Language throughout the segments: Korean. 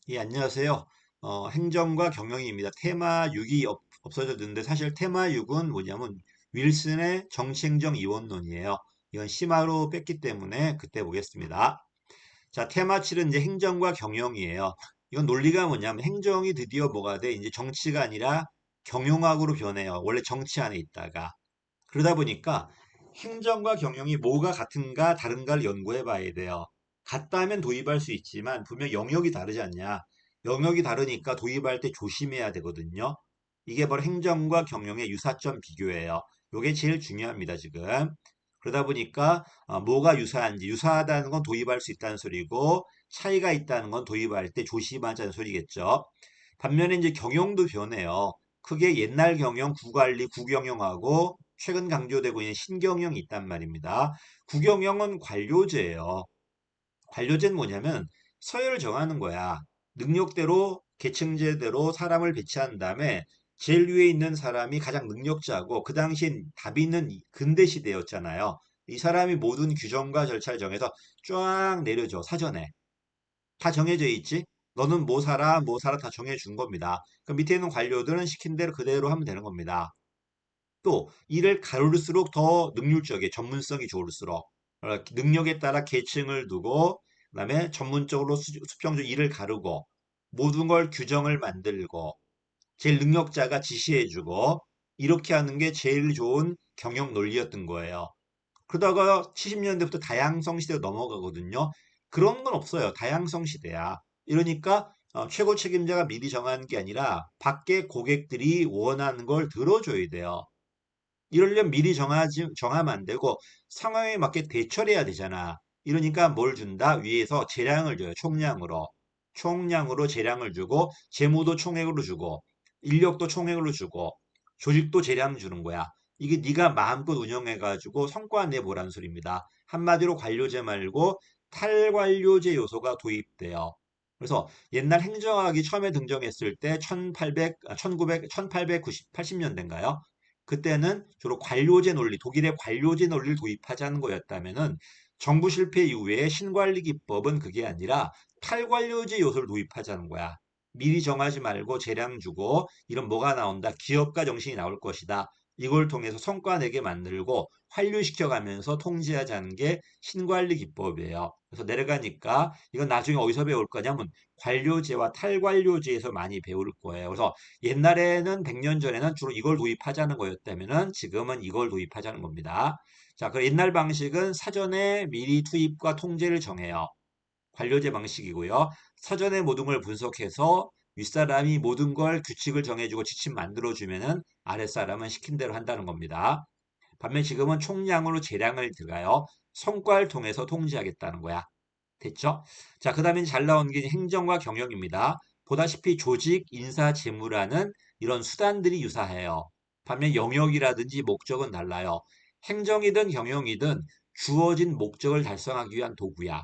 예, 안녕하세요. 행정과 경영입니다. 테마 6이 없어졌는데 사실 테마 6은 뭐냐면 윌슨의 정치행정 이원론이에요. 이건 심화로 뺐기 때문에 그때 보겠습니다. 자, 테마 7은 이제 행정과 경영이에요. 이건 논리가 뭐냐면 행정이 드디어 뭐가 돼? 이제 정치가 아니라 경영학으로 변해요. 원래 정치 안에 있다가. 그러다 보니까 행정과 경영이 뭐가 같은가 다른가를 연구해 봐야 돼요. 같다면 도입할 수 있지만 분명 영역이 다르지 않냐. 영역이 다르니까 도입할 때 조심해야 되거든요. 이게 바로 행정과 경영의 유사점 비교예요. 이게 제일 중요합니다, 지금. 그러다 보니까 뭐가 유사한지, 유사하다는 건 도입할 수 있다는 소리고 차이가 있다는 건 도입할 때 조심하자는 소리겠죠. 반면에 이제 경영도 변해요. 크게 옛날 경영, 구관리, 구경영하고 최근 강조되고 있는 신경영이 있단 말입니다. 구경영은 관료제예요. 관료제는 뭐냐면 서열을 정하는 거야. 능력대로 계층제대로 사람을 배치한 다음에 제일 위에 있는 사람이 가장 능력자고 그 당시엔 답이 있는 근대 시대였잖아요. 이 사람이 모든 규정과 절차를 정해서 쫙 내려줘 사전에. 다 정해져 있지? 너는 뭐 살아, 뭐 살아 다 정해준 겁니다. 그 밑에 있는 관료들은 시킨 대로 그대로 하면 되는 겁니다. 또 일을 가르를수록 더 능률적이에요. 전문성이 좋을수록. 능력에 따라 계층을 두고 그다음에 전문적으로 수평적 일을 가르고 모든 걸 규정을 만들고 제일 능력자가 지시해주고 이렇게 하는 게 제일 좋은 경영 논리였던 거예요. 그러다가 70년대부터 다양성 시대로 넘어가거든요. 그런 건 없어요. 다양성 시대야. 이러니까 최고 책임자가 미리 정하는 게 아니라 밖에 고객들이 원하는 걸 들어줘야 돼요. 이러려면 미리 정하면 안 되고 상황에 맞게 대처를 해야 되잖아. 이러니까 뭘 준다? 위에서 재량을 줘요. 총량으로. 총량으로 재량을 주고 재무도 총액으로 주고 인력도 총액으로 주고 조직도 재량 주는 거야. 이게 네가 마음껏 운영해가지고 성과 내보라는 소리입니다. 한마디로 관료제 말고 탈관료제 요소가 도입돼요. 그래서 옛날 행정학이 처음에 등장했을 때 1800, 1900, 1890, 80년대인가요? 그때는 주로 관료제 논리, 독일의 관료제 논리를 도입하자는 거였다면은 정부 실패 이후에 신관리 기법은 그게 아니라 탈관료제 요소를 도입하자는 거야. 미리 정하지 말고 재량 주고 이런 뭐가 나온다. 기업가 정신이 나올 것이다. 이걸 통해서 성과 내게 만들고 환류시켜 가면서 통제하자는 게 신관리 기법이에요. 그래서 내려가니까 이건 나중에 어디서 배울 거냐면 관료제와 탈관료제에서 많이 배울 거예요. 그래서 옛날에는 100년 전에는 주로 이걸 도입하자는 거였다면은 지금은 이걸 도입하자는 겁니다. 자, 그 옛날 방식은 사전에 미리 투입과 통제를 정해요. 관료제 방식이고요. 사전에 모든 걸 분석해서 윗사람이 모든 걸 규칙을 정해주고 지침 만들어주면은 아랫사람은 시킨 대로 한다는 겁니다. 반면 지금은 총량으로 재량을 들어가요. 성과를 통해서 통제하겠다는 거야. 됐죠? 자, 그 다음에 잘 나온 게 행정과 경영입니다. 보다시피 조직, 인사, 재무라는 이런 수단들이 유사해요. 반면 영역이라든지 목적은 달라요. 행정이든 경영이든 주어진 목적을 달성하기 위한 도구야.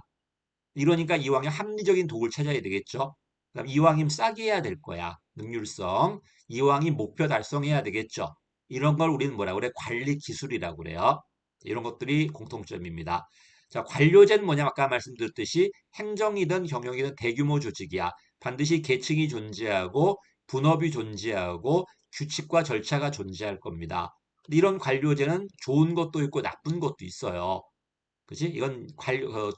이러니까 이왕에 합리적인 도구를 찾아야 되겠죠? 그다음 이왕이면 싸게 해야 될 거야. 능률성. 이왕이 목표 달성해야 되겠죠? 이런 걸 우리는 뭐라 그래? 관리 기술이라고 그래요. 이런 것들이 공통점입니다. 자, 관료제는 뭐냐? 아까 말씀드렸듯이 행정이든 경영이든 대규모 조직이야. 반드시 계층이 존재하고 분업이 존재하고 규칙과 절차가 존재할 겁니다. 근데 이런 관료제는 좋은 것도 있고 나쁜 것도 있어요. 그지? 이건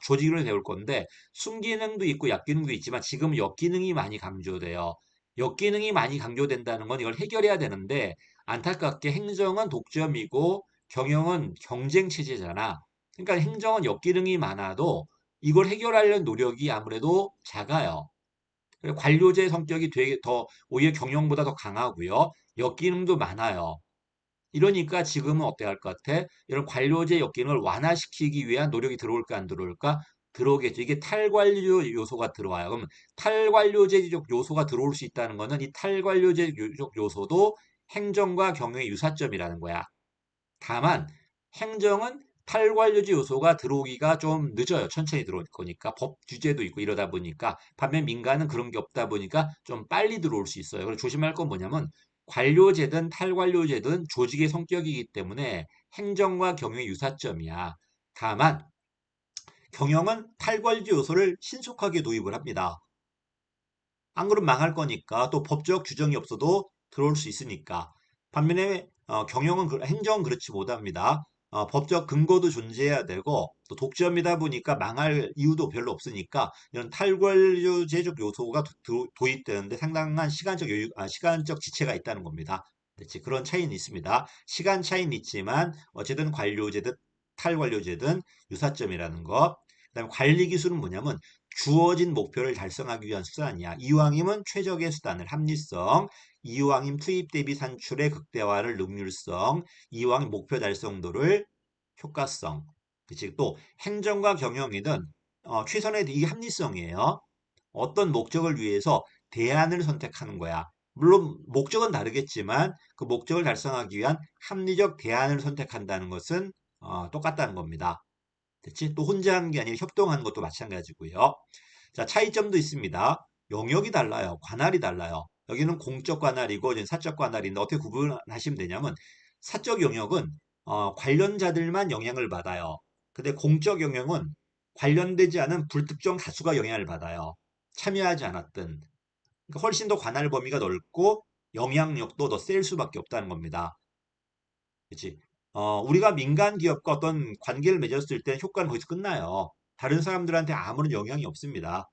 조직을 배울 건데 순기능도 있고 역기능도 있지만 지금 역기능이 많이 강조돼요. 역기능이 많이 강조된다는 건 이걸 해결해야 되는데 안타깝게 행정은 독점이고 경영은 경쟁 체제잖아. 그러니까 행정은 역기능이 많아도 이걸 해결하려는 노력이 아무래도 작아요. 관료제 성격이 되게 더 오히려 경영보다 더 강하고요. 역기능도 많아요. 이러니까 지금은 어때야 할 것 같아? 이런 관료제 역기능을 완화시키기 위한 노력이 들어올까 안 들어올까? 들어오겠죠. 이게 탈관료 요소가 들어와요. 그럼 탈관료제적 요소가 들어올 수 있다는 거는 이 탈관료제적 요소도 행정과 경영의 유사점이라는 거야. 다만 행정은 탈관료제 요소가 들어오기가 좀 늦어요. 천천히 들어올 거니까 법 규제도 있고 이러다 보니까 반면 민간은 그런 게 없다 보니까 좀 빨리 들어올 수 있어요. 그래서 조심할 건 뭐냐면 관료제든 탈관료제든 조직의 성격이기 때문에 행정과 경영의 유사점이야. 다만 경영은 탈관료 요소를 신속하게 도입을 합니다. 안 그러면 망할 거니까 또 법적 규정이 없어도 들어올 수 있으니까. 반면에 경영은 행정은 그렇지 못합니다. 법적 근거도 존재해야 되고 또 독점이다 보니까 망할 이유도 별로 없으니까 이런 탈관료제적 요소가 도입되는데 상당한 시간적 지체가 있다는 겁니다. 그렇지, 그런 차이는 있습니다. 시간 차이는 있지만 어쨌든 관료제든 탈관료제든 유사점이라는 것. 그다음에 관리 기술은 뭐냐면 주어진 목표를 달성하기 위한 수단이야. 이왕이면 최적의 수단을 합리성, 이왕임 투입 대비 산출의 극대화를 능률성, 이왕 목표 달성도를 효과성. 그치? 또 행정과 경영이든 최선의 이게 합리성이에요. 어떤 목적을 위해서 대안을 선택하는 거야. 물론 목적은 다르겠지만 그 목적을 달성하기 위한 합리적 대안을 선택한다는 것은 똑같다는 겁니다. 됐지? 또 혼자 하는 게 아니라 협동하는 것도 마찬가지고요. 자, 차이점도 있습니다. 영역이 달라요. 관할이 달라요. 여기는 공적 관할이고 여기는 사적 관할인데 어떻게 구분하시면 되냐면 사적 영역은 관련자들만 영향을 받아요. 근데 공적 영역은 관련되지 않은 불특정 다수가 영향을 받아요. 참여하지 않았든. 그러니까 훨씬 더 관할 범위가 넓고 영향력도 더 셀 수밖에 없다는 겁니다. 그치? 우리가 민간 기업과 어떤 관계를 맺었을 때 효과는 거기서 끝나요. 다른 사람들한테 아무런 영향이 없습니다.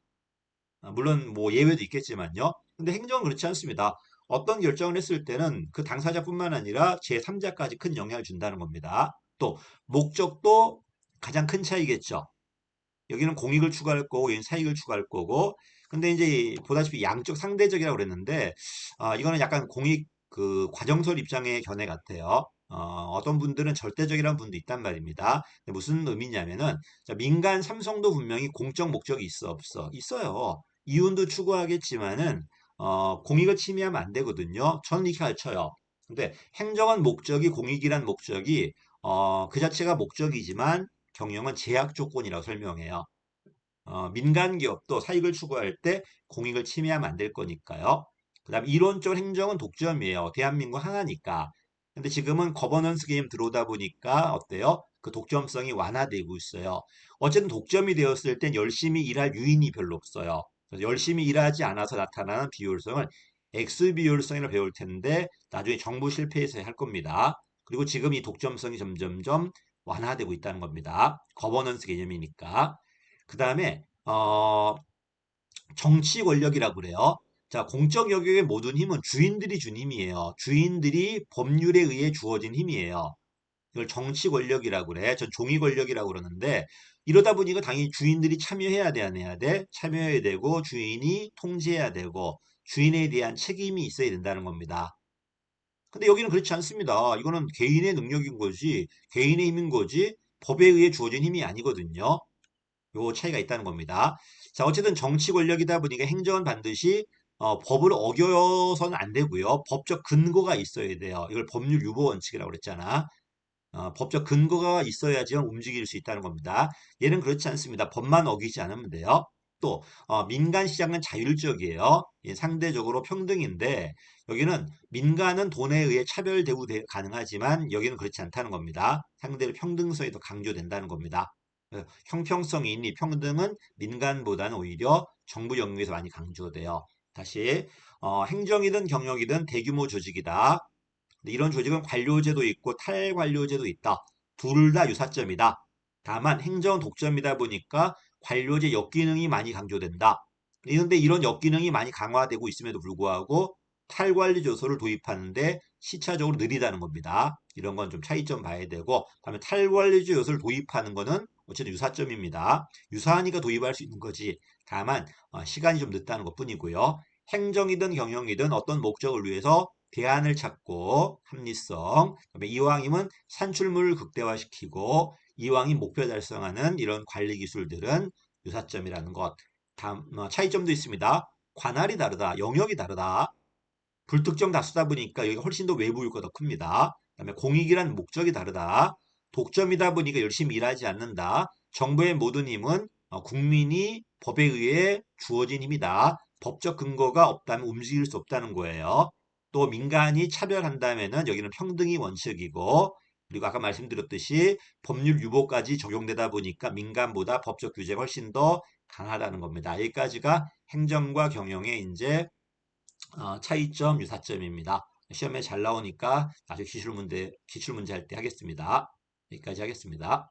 물론 뭐 예외도 있겠지만요. 근데 행정은 그렇지 않습니다. 어떤 결정을 했을 때는 그 당사자뿐만 아니라 제3자까지 큰 영향을 준다는 겁니다. 또 목적도 가장 큰 차이겠죠. 여기는 공익을 추구할 거고 여기는 사익을 추구할 거고 근데 이제 보다시피 양적 상대적이라고 그랬는데 이거는 약간 공익 그 과정설 입장의 견해 같아요. 어떤 분들은 절대적이라는 분도 있단 말입니다. 근데 무슨 의미냐면은 자, 민간 삼성도 분명히 공적 목적이 있어 없어 있어요. 이윤도 추구하겠지만은 공익을 침해하면 안 되거든요. 저는 이렇게 가르쳐요. 근데 행정은 목적이 공익이란 목적이 그 자체가 목적이지만 경영은 제약 조건이라고 설명해요. 민간 기업도 사익을 추구할 때 공익을 침해하면 안 될 거니까요. 그다음 이론적 행정은 독점이에요. 대한민국 하나니까. 근데 지금은 거버넌스 게임 들어오다 보니까 어때요? 그 독점성이 완화되고 있어요. 어쨌든 독점이 되었을 땐 열심히 일할 유인이 별로 없어요. 그래서 열심히 일하지 않아서 나타나는 비효율성을 X 비효율성이라 배울 텐데 나중에 정부 실패해서 할 겁니다. 그리고 지금 이 독점성이 점점점 완화되고 있다는 겁니다. 거버넌스 개념이니까. 그 다음에 정치 권력이라고 그래요. 자, 공적 영역의 모든 힘은 주인들이 준 힘이에요. 주인들이 법률에 의해 주어진 힘이에요. 이걸 정치 권력이라고 그래. 전 종이 권력이라고 그러는데 이러다 보니까 당연히 주인들이 참여해야 돼, 안 해야 돼? 참여해야 되고 주인이 통제해야 되고 주인에 대한 책임이 있어야 된다는 겁니다. 근데 여기는 그렇지 않습니다. 이거는 개인의 능력인 거지, 개인의 힘인 거지, 법에 의해 주어진 힘이 아니거든요. 요 차이가 있다는 겁니다. 자, 어쨌든 정치 권력이다 보니까 행정은 반드시 법을 어겨서는 안 되고요. 법적 근거가 있어야 돼요. 이걸 법률 유보 원칙이라고 그랬잖아. 법적 근거가 있어야지만 움직일 수 있다는 겁니다. 얘는 그렇지 않습니다. 법만 어기지 않으면 돼요. 또 민간 시장은 자율적이에요. 예, 상대적으로 평등인데 여기는 민간은 돈에 의해 차별 대우 가능하지만 여기는 그렇지 않다는 겁니다. 상대로 평등성이 더 강조된다는 겁니다. 형평성, 인리, 평등은 민간보다는 오히려 정부 영역에서 많이 강조돼요. 다시 행정이든 경영이든 대규모 조직이다. 근데 이런 조직은 관료제도 있고 탈관료제도 있다. 둘 다 유사점이다. 다만 행정 독점이다 보니까 관료제 역기능이 많이 강조된다. 그런데 이런 역기능이 많이 강화되고 있음에도 불구하고 탈관리 요소를 도입하는데 시차적으로 느리다는 겁니다. 이런 건 좀 차이점 봐야 되고, 다음에 탈관리주 요소를 도입하는 거는 어쨌든 유사점입니다. 유사하니까 도입할 수 있는 거지. 다만 시간이 좀 늦다는 것뿐이고요. 행정이든 경영이든 어떤 목적을 위해서 대안을 찾고 합리성, 그다음에 이왕이면 산출물을 극대화시키고 이왕이 목표 달성하는 이런 관리 기술들은 유사점이라는 것. 다음 차이점도 있습니다. 관할이 다르다, 영역이 다르다. 불특정 다수다 보니까 여기가 훨씬 더 외부 효과가 더 큽니다. 그다음에 공익이란 목적이 다르다. 독점이다 보니까 열심히 일하지 않는다. 정부의 모든 힘은 국민이 법에 의해 주어진 힘이다. 법적 근거가 없다면 움직일 수 없다는 거예요. 또 민간이 차별한다면은 여기는 평등이 원칙이고 그리고 아까 말씀드렸듯이 법률 유보까지 적용되다 보니까 민간보다 법적 규제가 훨씬 더 강하다는 겁니다. 여기까지가 행정과 경영의 이제 차이점, 유사점입니다. 시험에 잘 나오니까 나중에 기출문제 할 때 하겠습니다. 여기까지 하겠습니다.